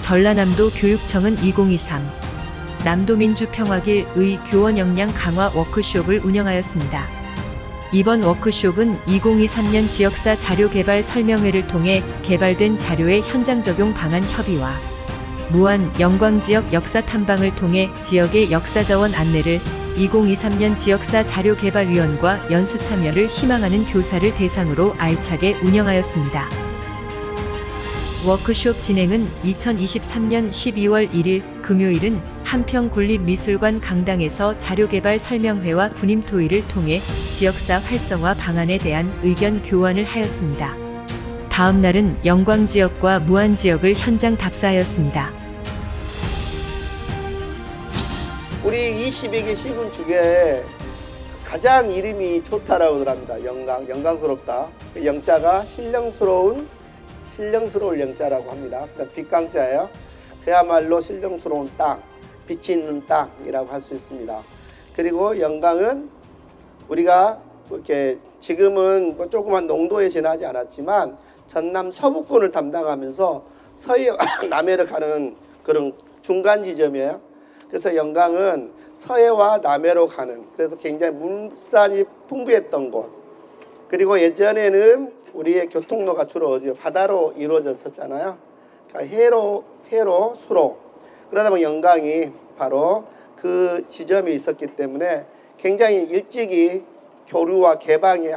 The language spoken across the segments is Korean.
전라남도 교육청은 2023 남도민주평화길의 교원 역량 강화 워크숍을 운영하였습니다. 이번 워크숍은 2023년 지역사 자료개발 설명회를 통해 개발된 자료의 현장 적용 방안 협의와 무한 영광지역 역사 탐방을 통해 지역의 역사자원 안내를 2023년 지역사 자료개발위원과 연수 참여를 희망하는 교사를 대상으로 알차게 운영하였습니다. 워크숍 진행은 2023년 12월 1일 금요일은 한평군립미술관 강당에서 자료개발 설명회와 분임토의를 통해 지역사 활성화 방안에 대한 의견 교환을 하였습니다. 다음 날은 영광지역과 무안지역을 현장 답사하였습니다. 우리 22개 시군 중에 가장 이름이 좋다라고 합니다. 영광스럽다. 영자가 신령스러울 영자라고 합니다. 그다음 빛강자예요. 그야말로 신령스러운 땅, 빛이 있는 땅이라고 할 수 있습니다. 그리고 영광은 우리가 이렇게 지금은 뭐 조그만 농도에 지나지 않았지만 전남 서부권을 담당하면서 서해와 남해를 가는 그런 중간 지점이에요. 그래서 영광은 서해와 남해로 가는, 그래서 굉장히 물산이 풍부했던 곳. 그리고 예전에는 우리의 교통로가 주로 어디요? 바다로 이루어졌었잖아요. 그러니까 해로, 수로. 그러다 보니 영광이 바로 그 지점에 있었기 때문에 굉장히 일찍이 교류와 개방에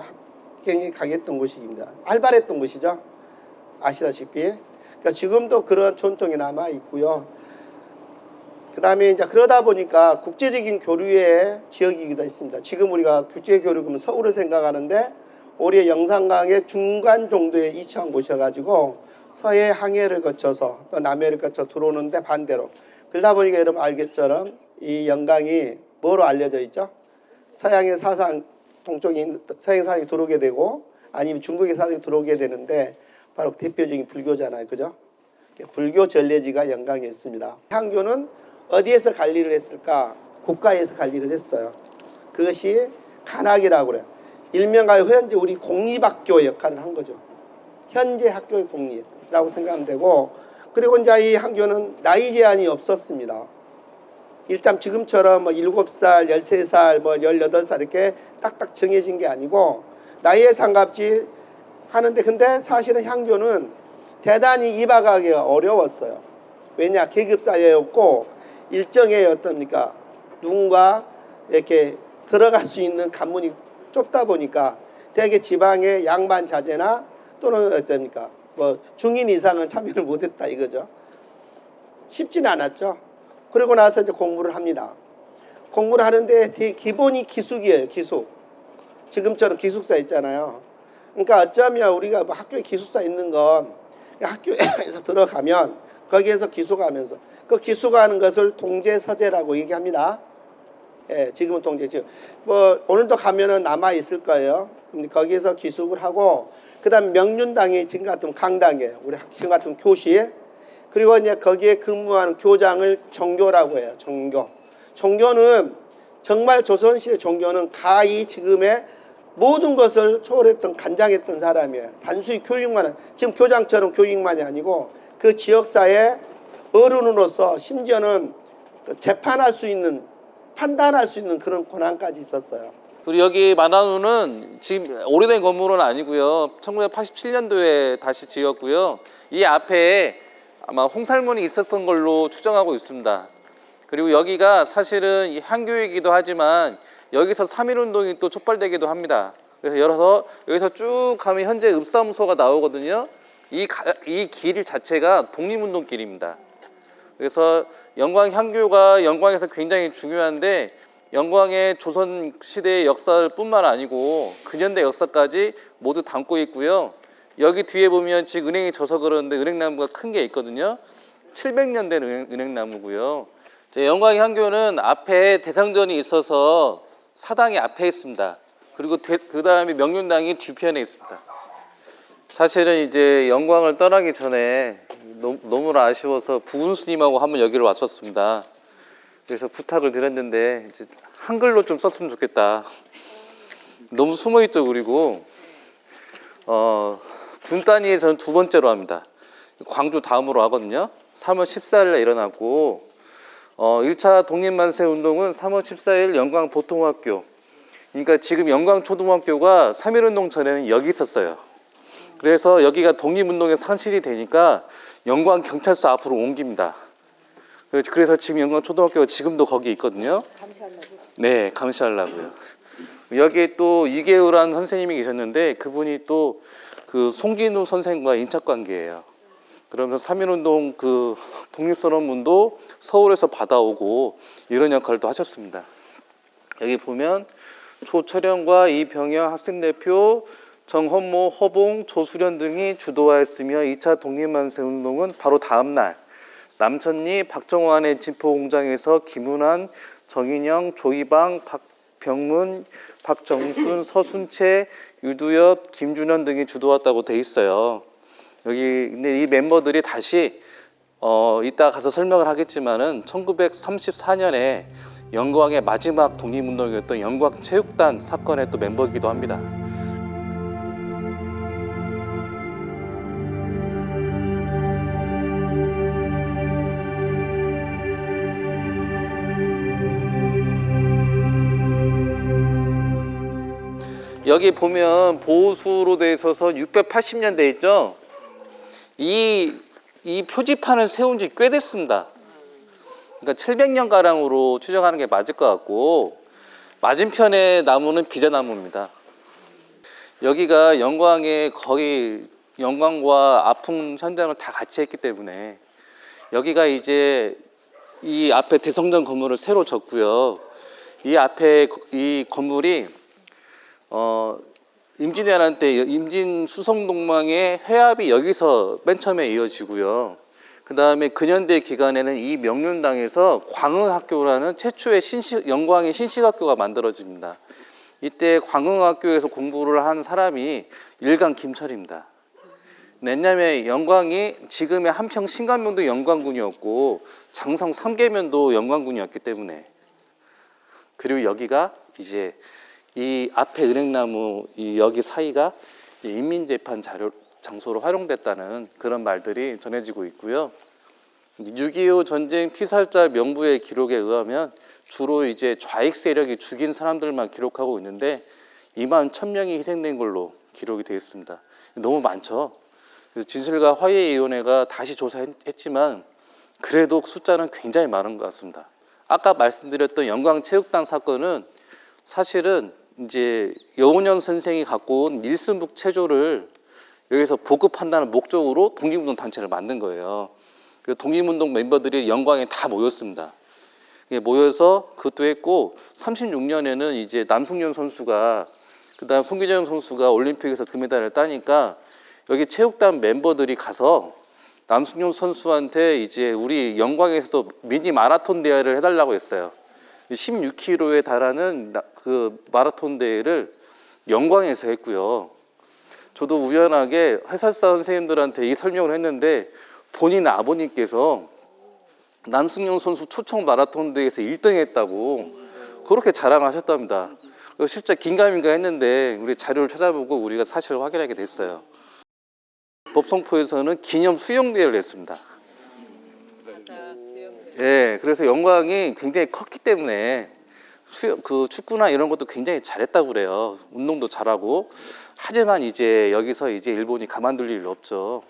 굉장히 강했던 곳입니다. 활발했던 곳이죠. 아시다시피. 그러니까 지금도 그런 전통이 남아 있고요. 그 다음에 이제 그러다 보니까 국제적인 교류의 지역이기도 했습니다. 지금 우리가 국제 교류 그러면 서울을 생각하는데 올해 영산강의 중간 정도에 위치한 곳이어가지고 서해 항해를 거쳐서 또 남해를 거쳐 들어오는데 반대로. 그러다 보니까 여러분 알겠처럼 이 영광이 뭐로 알려져 있죠? 서양의 사상, 동쪽인 서양 사상이 들어오게 되고 아니면 중국의 사상이 들어오게 되는데 바로 대표적인 불교잖아요. 그죠? 불교 전례지가 영광에 있습니다. 향교는 어디에서 관리를 했을까? 국가에서 관리를 했어요. 그것이 간학이라고 그래요. 일명하여 현재 우리 공립학교 역할을 한 거죠. 현재 학교의 공립이라고 생각하면 되고, 그리고 이제 이 학교는 나이 제한이 없었습니다. 일단 지금처럼 뭐 7살, 13살, 뭐 18살 이렇게 딱딱 정해진 게 아니고 나이에 상관없이 하는데, 근데 사실은 향교는 대단히 입학하기가 어려웠어요. 왜냐? 계급사회였고 일정의 어떻습니까? 누군가 이렇게 들어갈 수 있는 관문이 좁다 보니까 대개 지방의 양반 자제나 또는 어떻습니까? 뭐 중인 이상은 참여를 못했다 이거죠. 쉽지는 않았죠. 그러고 나서 이제 공부를 합니다. 공부를 하는데 기본이 기숙이에요. 기숙. 지금처럼 기숙사 있잖아요. 그러니까 어쩌면 우리가 뭐 학교에 기숙사 있는 건 학교에서 들어가면 거기에서 기숙하면서 그 기숙하는 것을 동제서재라고 얘기합니다. 예, 지금은 동제. 지금 뭐 오늘도 가면은 남아 있을 거예요. 거기에서 기숙을 하고, 그다음 명륜당이 지금 같은 강당이에요. 우리 지금 같은 교실. 그리고 이제 거기에 근무하는 교장을 정교라고 해요. 정교. 정교는 정말 조선시대 정교는 가히 지금의 모든 것을 초월했던 간장했던 사람이에요. 단순히 교육만, 지금 교장처럼 교육만이 아니고 그 지역사회 어른으로서 심지어는 재판할 수 있는, 판단할 수 있는 그런 권한까지 있었어요. 그리고 여기 만화누는 지금 오래된 건물은 아니고요. 1987년도에 다시 지었고요. 이 앞에 아마 홍살문이 있었던 걸로 추정하고 있습니다. 그리고 여기가 사실은 향교이기도 하지만 여기서 3.1운동이 또 촉발되기도 합니다. 그래서 여기서 쭉 가면 현재 읍사무소가 나오거든요. 이 길 자체가 독립운동길입니다. 그래서 영광 향교가 영광에서 굉장히 중요한데, 영광의 조선시대의 역사뿐만 아니고 근현대 역사까지 모두 담고 있고요. 여기 뒤에 보면 지금 은행이 져서 그러는데 은행나무가 큰 게 있거든요. 700년 된 은행나무고요. 영광 향교는 앞에 대성전이 있어서 사당이 앞에 있습니다. 그리고 그 다음에 명륜당이 뒤편에 있습니다. 사실은 이제 영광을 떠나기 전에 너무나 아쉬워서 부군 스님하고 한번 여기를 왔었습니다. 그래서 부탁을 드렸는데 이제 한글로 좀 썼으면 좋겠다. 너무 숨어있죠. 그리고 군 단위에서는 2번째로 합니다. 광주 다음으로 하거든요. 3월 14일에 일어났고 1차 독립만세 운동은 3월 14일 영광 보통학교, 그러니까 지금 영광초등학교가 3.1운동 전에는 여기 있었어요. 그래서 여기가 독립운동의 상실이 되니까 영광경찰서 앞으로 옮깁니다. 그래서 지금 영광초등학교가 지금도 거기 있거든요. 감시하려고. 네, 감시하려고요. 여기에 또 이계우라는 선생님이 계셨는데 그분이 또 그 송진우 선생과 인척관계예요. 그러면서 3.1운동 그 독립선언문도 서울에서 받아오고 이런 역할도 하셨습니다. 여기 보면 조철영과 이병영 학생대표, 정헌모, 허봉, 조수련 등이 주도하였으며 2차 독립만세 운동은 바로 다음 날 남천리 박정환의 진포공장에서 김운환, 정인영, 조이방, 박병문, 박정순, 서순채, 유두엽, 김준현 등이 주도했다고 돼 있어요. 여기 근데 이 멤버들이 다시 이따 가서 설명을 하겠지만은 1934년에 영광의 마지막 독립운동이었던 영광체육단 사건의 또 멤버이기도 합니다. 여기 보면 보수로 돼 있어서 680년 돼 있죠. 이 표지판을 세운 지 꽤 됐습니다. 그러니까 700년 가량으로 추정하는 게 맞을 것 같고, 맞은편에 나무는 비자나무입니다. 여기가 영광의 거의 영광과 아픔 현장을 다 같이 했기 때문에 여기가 이제 이 앞에 대성전 건물을 새로 졌고요. 이 앞에 이 건물이 임진왜란 때 임진 수성동망의 회합이 여기서 맨 처음에 이어지고요. 그 다음에 근현대 기간에는 이 명륜당에서 광흥학교라는 최초의 영광의 신식학교가 만들어집니다. 이때 광흥학교에서 공부를 한 사람이 일강 김철입니다. 왜냐하면 영광이 지금의 한평 신간면도 영광군이었고 장성 삼계면도 영광군이었기 때문에. 그리고 여기가 이제 이 앞에 은행나무 여기 사이가 인민재판 장소로 활용됐다는 그런 말들이 전해지고 있고요. 6.25 전쟁 피살자 명부의 기록에 의하면 주로 이제 좌익 세력이 죽인 사람들만 기록하고 있는데 2만 1,000명이 희생된 걸로 기록이 되어 있습니다. 너무 많죠. 그래서 진실과 화해위원회가 다시 조사했지만 그래도 숫자는 굉장히 많은 것 같습니다. 아까 말씀드렸던 영광체육단 사건은 사실은 이제 여운현 선생이 갖고 온 닐슨북 체조를 여기서 보급한다는 목적으로 독립운동 단체를 만든 거예요. 독립운동 멤버들이 영광에 다 모였습니다. 모여서 그것도 했고 36년에는 이제 남승윤 선수가 그다음 송기정 선수가 올림픽에서 금메달을 따니까 여기 체육단 멤버들이 가서 남승윤 선수한테 이제 우리 영광에서도 미니 마라톤 대회를 해달라고 했어요. 16km에 달하는 그 마라톤 대회를 영광에서 했고요. 저도 우연하게 해설사 선생님들한테 이 설명을 했는데 본인 아버님께서 남승용 선수 초청 마라톤 대회에서 1등 했다고 그렇게 자랑하셨답니다. 실제 긴가민가 했는데 우리 자료를 찾아보고 우리가 사실을 확인하게 됐어요. 법성포에서는 기념 수영대회를 했습니다. 예, 그래서 영광이 굉장히 컸기 때문에 그 축구나 이런 것도 굉장히 잘했다고 그래요. 운동도 잘하고. 하지만 이제 여기서 이제 일본이 가만둘 일 없죠.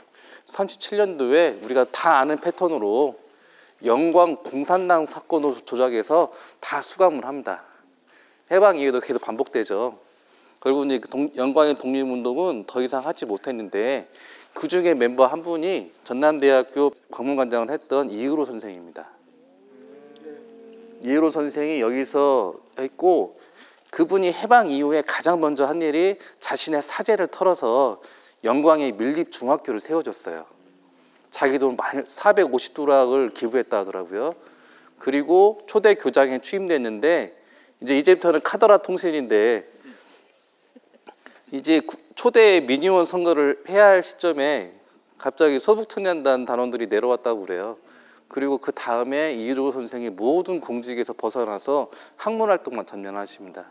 37년도에 우리가 다 아는 패턴으로 영광 공산당 사건으로 조작해서 다 수감을 합니다. 해방 이후에도 계속 반복되죠. 결국 이제 영광의 독립운동은 더 이상 하지 못했는데 그 중에 멤버 한 분이 전남대학교 광문관장을 했던 이의로 선생입니다. 이의로 선생이 여기서 했고 그분이 해방 이후에 가장 먼저 한 일이 자신의 사재를 털어서 영광의 밀립중학교를 세워줬어요. 자기 돈 450두락을 기부했다 하더라고요. 그리고 초대 교장에 취임됐는데 이제부터는 카더라 통신인데 이제 초대 민의원 선거를 해야 할 시점에 갑자기 서북청년단 단원들이 내려왔다고 그래요. 그리고 그 다음에 이의로 선생이 모든 공직에서 벗어나서 학문 활동만 전면하십니다.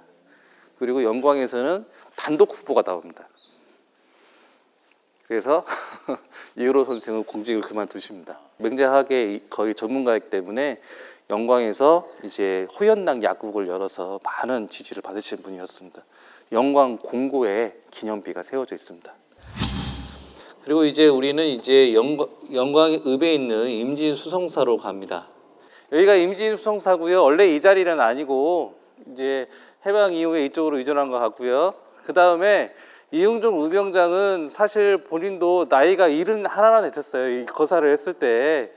그리고 영광에서는 단독 후보가 나옵니다. 그래서 이으로 선생은 공직을 그만두십니다. 맹자학의 거의 전문가이기 때문에 영광에서 이제 호연당 야국을 열어서 많은 지지를 받으신 분이었습니다. 영광 공고에 기념비가 세워져 있습니다. 그리고 이제 우리는 이제 영광 읍에 있는 임진수성사로 갑니다. 여기가 임진수성사고요. 원래 이 자리는 아니고 이제 해방 이후에 이쪽으로 이전한 것 같고요. 그 다음에 이응종 의병장은 사실 본인도 나이가 71나 되셨어요. 이 거사를 했을 때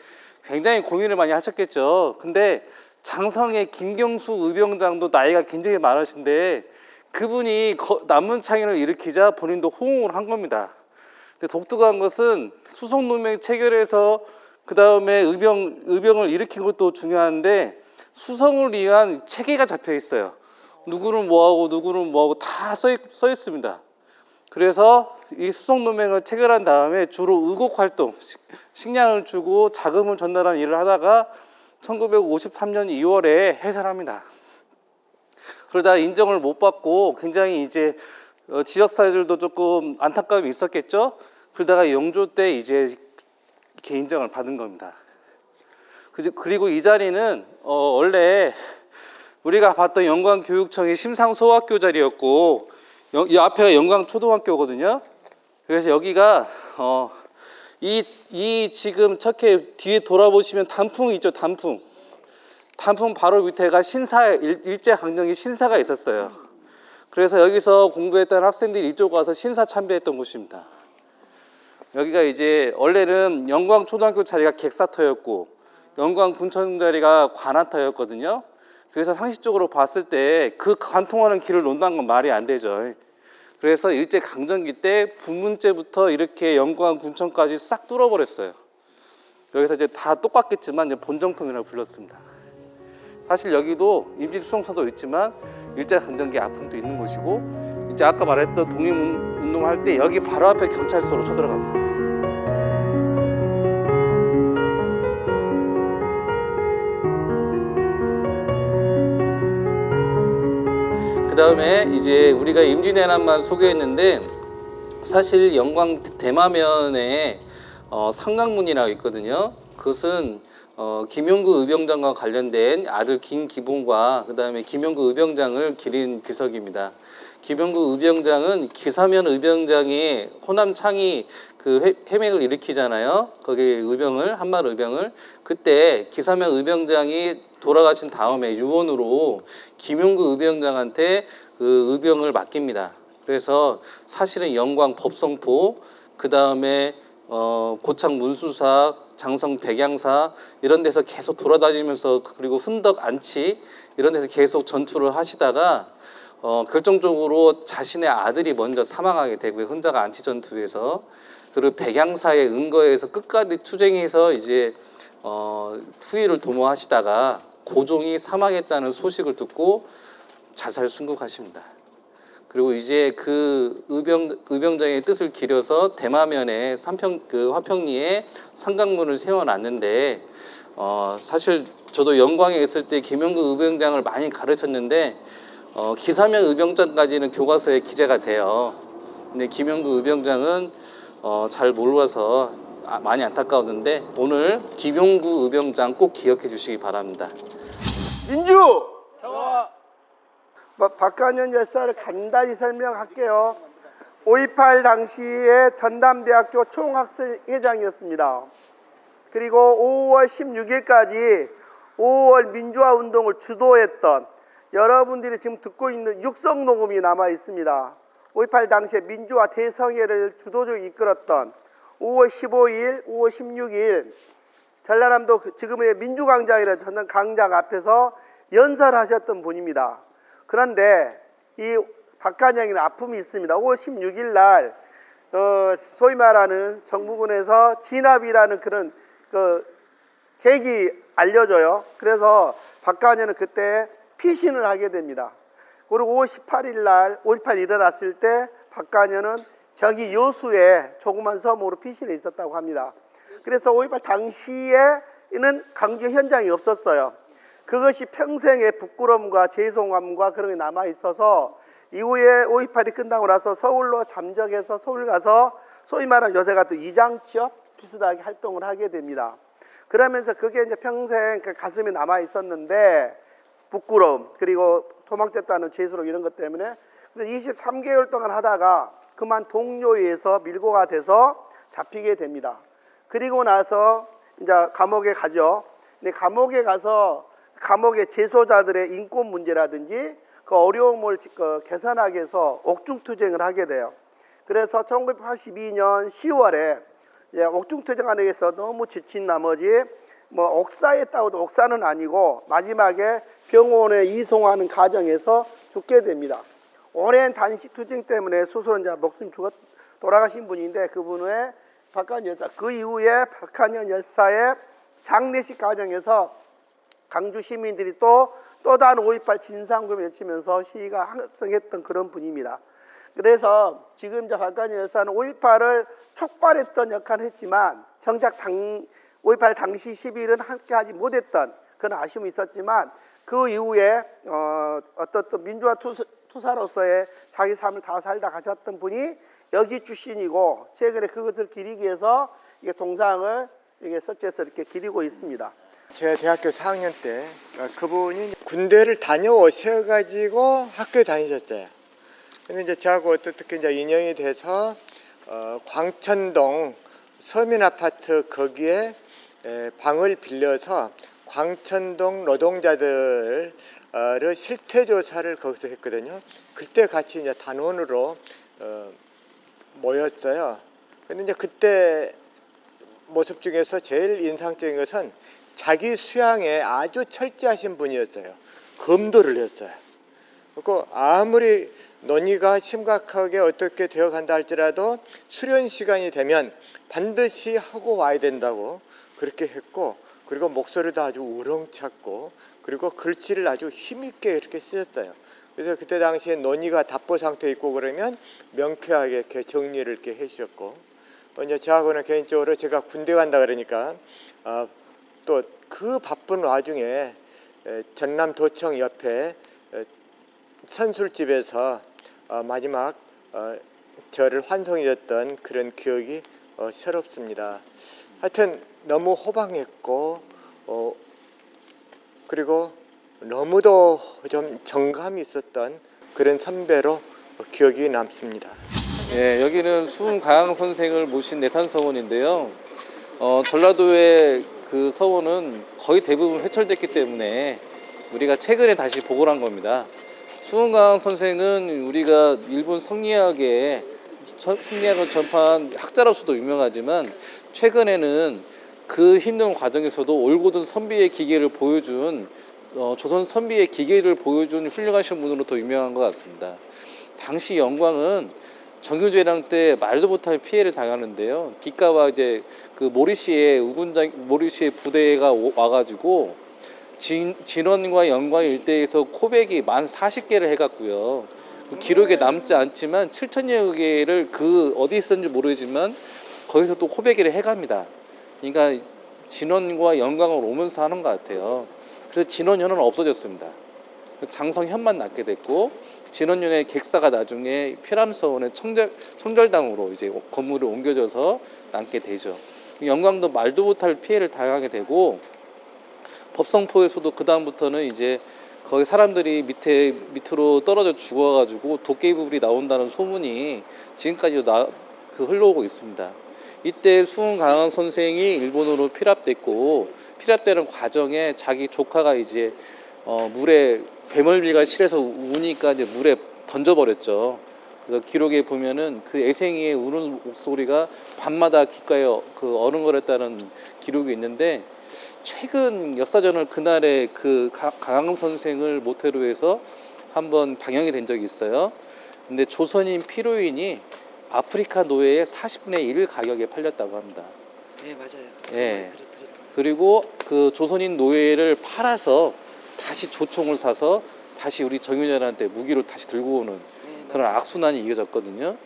굉장히 고민을 많이 하셨겠죠. 근데 장성의 김경수 의병장도 나이가 굉장히 많으신데 그분이 남문창인을 일으키자 본인도 호응을 한 겁니다. 근데 독특한 것은 수성노명 체결해서 그 다음에 의병을 일으킨 것도 중요한데 수성을 위한 체계가 잡혀 있어요. 누구는 뭐하고 다 써 있습니다. 그래서 이 수성노맹을 체결한 다음에 주로 의곡활동, 식량을 주고 자금을 전달하는 일을 하다가 1953년 2월에 해산합니다. 그러다 인정을 못 받고 굉장히 이제 지역사회들도 조금 안타까움이 있었겠죠. 그러다가 영조 때 이제 이렇게 인정을 받은 겁니다. 그리고 이 자리는 원래 우리가 봤던 영광교육청의 심상소학교 자리였고 이 앞에가 영광초등학교거든요. 그래서 여기가 이 지금 척해 뒤에 돌아보시면 단풍이 있죠. 단풍 바로 밑에가 일제강점기 신사가 있었어요. 그래서 여기서 공부했던 학생들이 이쪽 와서 신사 참배했던 곳입니다. 여기가 이제 원래는 영광초등학교 자리가 객사터였고 영광군청 자리가 관아터였거든요. 그래서 상식적으로 봤을 때 그 관통하는 길을 논다는 건 말이 안 되죠. 그래서 일제강점기 때 분문제부터 이렇게 영광군청까지 싹 뚫어버렸어요. 여기서 이제 다 똑같겠지만 이제 본정통이라고 불렀습니다. 사실 여기도 임진수성사도 있지만 일제강점기 아픔도 있는 곳이고 이제 아까 말했던 독립운동할 때 여기 바로 앞에 경찰서로 쳐들어갑니다. 그 다음에 이제 우리가 임진왜란만 소개했는데 사실 영광 대마면에 상강문이라고 있거든요. 그것은 김용구 의병장과 관련된 아들 김기봉과 그 다음에 김용구 의병장을 기린 기석입니다. 김용구 의병장은 기사면 의병장이 호남 창이 그 해맹을 일으키잖아요. 거기 의병을 한말 의병을 그때 기사면 의병장이 돌아가신 다음에 유언으로 김용구 의병장한테 그 의병을 맡깁니다. 그래서 사실은 영광 법성포 그 다음에 고창 문수사 장성 백양사 이런 데서 계속 돌아다니면서 그리고 훈덕 안치 이런 데서 계속 전투를 하시다가 결정적으로 자신의 아들이 먼저 사망하게 되고요. hun덕 안치 전투에서 그리고 백양사의 은거에서 끝까지 투쟁해서 이제 후위를 도모하시다가 고종이 사망했다는 소식을 듣고 자살 순국하십니다. 그리고 이제 그 의병장의 뜻을 기려서 대마면에 화평리에 상강문을 세워놨는데 사실 저도 영광에 있을 때 김용구 의병장을 많이 가르쳤는데 기사면 의병장까지는 교과서에 기재가 돼요. 근데 김용구 의병장은 잘 몰라서 많이 안타까웠는데 오늘 김용구 의병장 꼭 기억해 주시기 바랍니다. 민주! 박관현 열사를 간단히 설명할게요. 5.28 당시에 전남대학교 총학생회장이었습니다. 그리고 5월 16일까지 5월 민주화 운동을 주도했던 여러분들이 지금 듣고 있는 육성 녹음이 남아 있습니다. 5.28 당시에 민주화 대성회를 주도적으로 이끌었던 5월 15일, 5월 16일 전라남도 지금의 민주광장이라는 전남 광장 앞에서 연설하셨던 분입니다. 그런데 이 박관영이는 아픔이 있습니다. 5월 16일 날 소위 말하는 정부군에서 진압이라는 그런 계획이 알려져요. 그래서 박관영은 그때 피신을 하게 됩니다. 그리고 5월 18일 날 5.18 일어났을 때 박관영은 저기 여수에 조그만 섬으로 피신해 있었다고 합니다. 그래서 5.18 당시에는 강주 현장이 없었어요. 그것이 평생의 부끄러움과 죄송함과 그런 게 남아 있어서 이후에 5.18이 끝나고 나서 서울로 잠적해서 서울 가서 소위 말하는 요새 같은 이장 취업 비슷하게 활동을 하게 됩니다. 그러면서 그게 이제 평생 그 가슴에 남아 있었는데 부끄러움 그리고 도망쳤다는 죄스러움 이런 것 때문에 23개월 동안 하다가 그만 동료에 의해서 밀고가 돼서 잡히게 됩니다. 그리고 나서 이제 감옥에 가죠. 근데 감옥에 가서 감옥의 재소자들의 인권 문제라든지 그 어려움을 개선하기 위해서 옥중투쟁을 하게 돼요. 그래서 1982년 10월에 옥중투쟁하기 위해서 너무 지친 나머지 뭐 옥사에 따고도 옥사는 아니고 마지막에 병원에 이송하는 과정에서 죽게 됩니다. 오랜 단식 투쟁 때문에 스스로 이제 목숨 돌아가신 분인데 그분의 박한현 열사, 그 이후에 박한현 열사의 장례식 과정에서 강주 시민들이 또 다른 5.18 진상규명을 외치면서 시위가 항성했던 그런 분입니다. 그래서 지금 이제 박한현 열사는 5.18을 촉발했던 역할을 했지만 정작 5.18 당시 시비를 함께하지 못했던 그런 아쉬움이 있었지만 그 이후에 어떤 민주화 투사로서의 자기 삶을 다 살다 가셨던 분이 여기 출신이고 최근에 그것을 기리기 위해서 이게 동상을 이게 설치해서 이렇게 기리고 있습니다. 제가 대학교 4학년 때 그분이 군대를 다녀오셔가지고 학교에 다니셨어요. 근데 이제 저하고 어떻게 이제 인연이 돼서 광천동 서민 아파트 거기에 방을 빌려서 광천동 노동자들을 실태 조사를 거기서 했거든요. 그때 같이 이제 단원으로 모였어요. 근데 이제 그때 모습 중에서 제일 인상적인 것은 자기 수양에 아주 철저하신 분이었어요. 검도를 했어요. 그리고 아무리 논의가 심각하게 어떻게 되어 간다 할지라도 수련 시간이 되면 반드시 하고 와야 된다고 그렇게 했고, 그리고 목소리도 아주 우렁찼고, 그리고 글씨를 아주 힘있게 이렇게 쓰셨어요. 그래서 그때 당시에 논의가 답보 상태에 있고 그러면 명쾌하게 이렇게 정리를 이렇게 해주셨고, 이제 저하고는 개인적으로 제가 군대 간다 그러니까 또 그 바쁜 와중에 전남도청 옆에 선술집에서 마지막 저를 환송해줬던 그런 기억이 새롭습니다. 하여튼 너무 호방했고 그리고 너무도 좀 정감이 있었던 그런 선배로 기억이 남습니다. 예, 여기는 수은가양 선생을 모신 내산서원인데요. 전라도의 그 서원은 거의 대부분 회철됐기 때문에 우리가 최근에 다시 복원을 한 겁니다. 수은가양 선생은 우리가 일본 성리학을 전파한 학자로서도 유명하지만 최근에는 그 힘든 과정에서도 올곧은 선비의 기계를 보여준 조선 선비의 기계를 보여준 훌륭하신 분으로 더 유명한 것 같습니다. 당시 영광은 정규제랑 때 말도 못할 피해를 당하는데요. 기가와 이제 그 모리시의 부대가 와가지고 진원과 영광 일대에서 코백이 만 40개를 해갔고요. 그 기록에 남지 않지만 7천여 개를 그 어디 있었는지 모르지만 거기서 또 코백이를 해갑니다. 그러니까 진원과 영광을 오면서 하는 것 같아요. 그래서 진원현은 없어졌습니다. 장성현만 남게 됐고, 진원현의 객사가 나중에 피람서원의 청절당으로 이제 건물을 옮겨져서 남게 되죠. 영광도 말도 못할 피해를 당하게 되고, 법성포에서도 그 다음부터는 이제 거기 사람들이 밑으로 떨어져 죽어가지고 도깨비불이 나온다는 소문이 지금까지도 흘러오고 있습니다. 이때 수은강원 선생이 일본으로 피랍됐고, 피랍되는 과정에 자기 조카가 이제 물에 배멀미가 실해서 우니까 이제 물에 던져버렸죠. 그래서 기록에 보면은 그 애생이의 우는 목소리가 밤마다 귓가에 그 어른거렸다는 기록이 있는데, 최근 역사전을 그날의 그 강항 선생을 모태로 해서 한번 방영이 된 적이 있어요. 근데 조선인 피로인이 아프리카 노예의 40분의 1 가격에 팔렸다고 합니다. 네, 맞아요. 예. 그리고 그 조선인 노예를 팔아서 다시 조총을 사서 다시 우리 정유전한테 무기로 다시 들고 오는 그런 악순환이 이어졌거든요.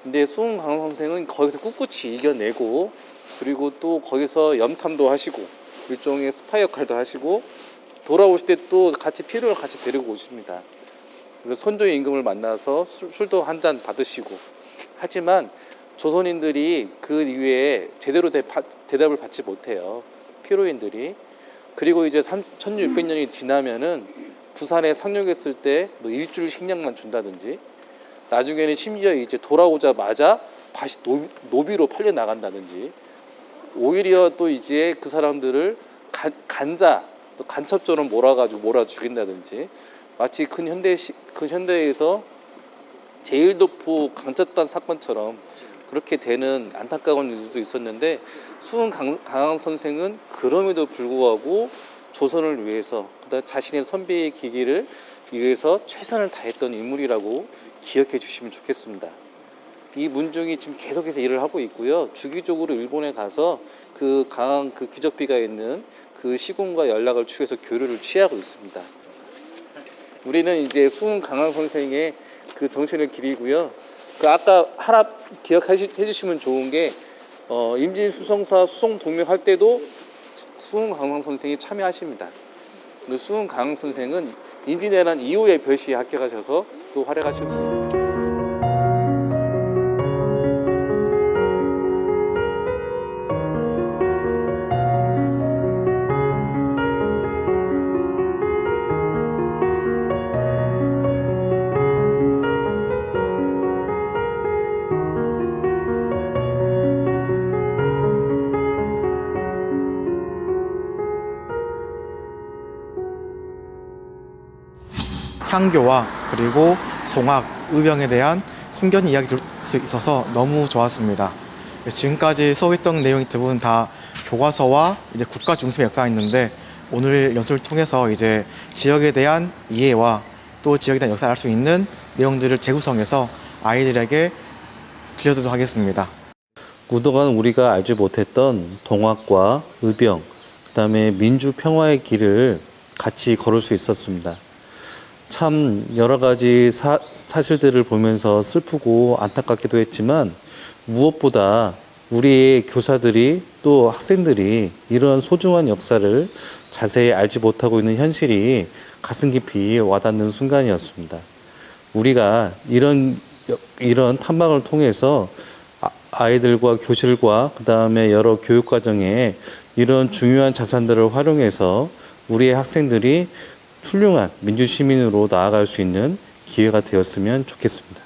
근데 수은강 선생은 거기서 꿋꿋이 이겨내고, 그리고 또 거기서 염탐도 하시고 일종의 스파이 역할도 하시고, 돌아오실 때 또 같이 피로를 같이 데리고 오십니다. 그래서 선조의 임금을 만나서 술도 한 잔 받으시고, 하지만 조선인들이 그 이후에 제대로 대답을 받지 못해요. 피로인들이. 그리고 이제 1600년이 지나면은 부산에 상륙했을 때 뭐 일주일 식량만 준다든지, 나중에는 심지어 이제 돌아오자마자 다시 노비로 팔려 나간다든지, 오히려 또 이제 그 사람들을 간자, 또 간첩처럼 몰아 죽인다든지, 마치 큰 현대에서 제일도포 강첩단 사건처럼 그렇게 되는 안타까운 일도 있었는데, 수은강항 선생은 그럼에도 불구하고 조선을 위해서, 그다음 자신의 선비의 기기를 위해서 최선을 다했던 인물이라고 기억해 주시면 좋겠습니다. 이 문중이 지금 계속해서 일을 하고 있고요. 주기적으로 일본에 가서 그 강항 그 기적비가 있는 그 시군과 연락을 취해서 교류를 취하고 있습니다. 우리는 이제 수은강항 선생의 그 정신을 기리고요. 그 아까 하나 기억해 주시면 좋은 게, 임진수성사 수송동맹 할 때도 수은강항 선생이 참여하십니다. 근데 수은강항 선생은 임진왜란 이후에 별시에 합격하셔서 또 활약하셨습니다. 향교와 그리고 동학, 의병에 대한 숨겨진 이야기 들을 수 있어서 너무 좋았습니다. 지금까지 수업했던 내용이 대부분 다 교과서와 이제 국가 중심의 역사가 있는데, 오늘 연수를 통해서 이제 지역에 대한 이해와 또 지역에 대한 역사를 알 수 있는 내용들을 재구성해서 아이들에게 들려드리도록 하겠습니다. 그동안 우리가 알지 못했던 동학과 의병, 그다음에 민주 평화의 길을 같이 걸을 수 있었습니다. 참 여러 가지 사실들을 보면서 슬프고 안타깝기도 했지만, 무엇보다 우리의 교사들이 또 학생들이 이런 소중한 역사를 자세히 알지 못하고 있는 현실이 가슴 깊이 와닿는 순간이었습니다. 우리가 이런 탐방을 통해서 아이들과 교실과 그 다음에 여러 교육과정에 이런 중요한 자산들을 활용해서 우리의 학생들이 훌륭한 민주시민으로 나아갈 수 있는 기회가 되었으면 좋겠습니다.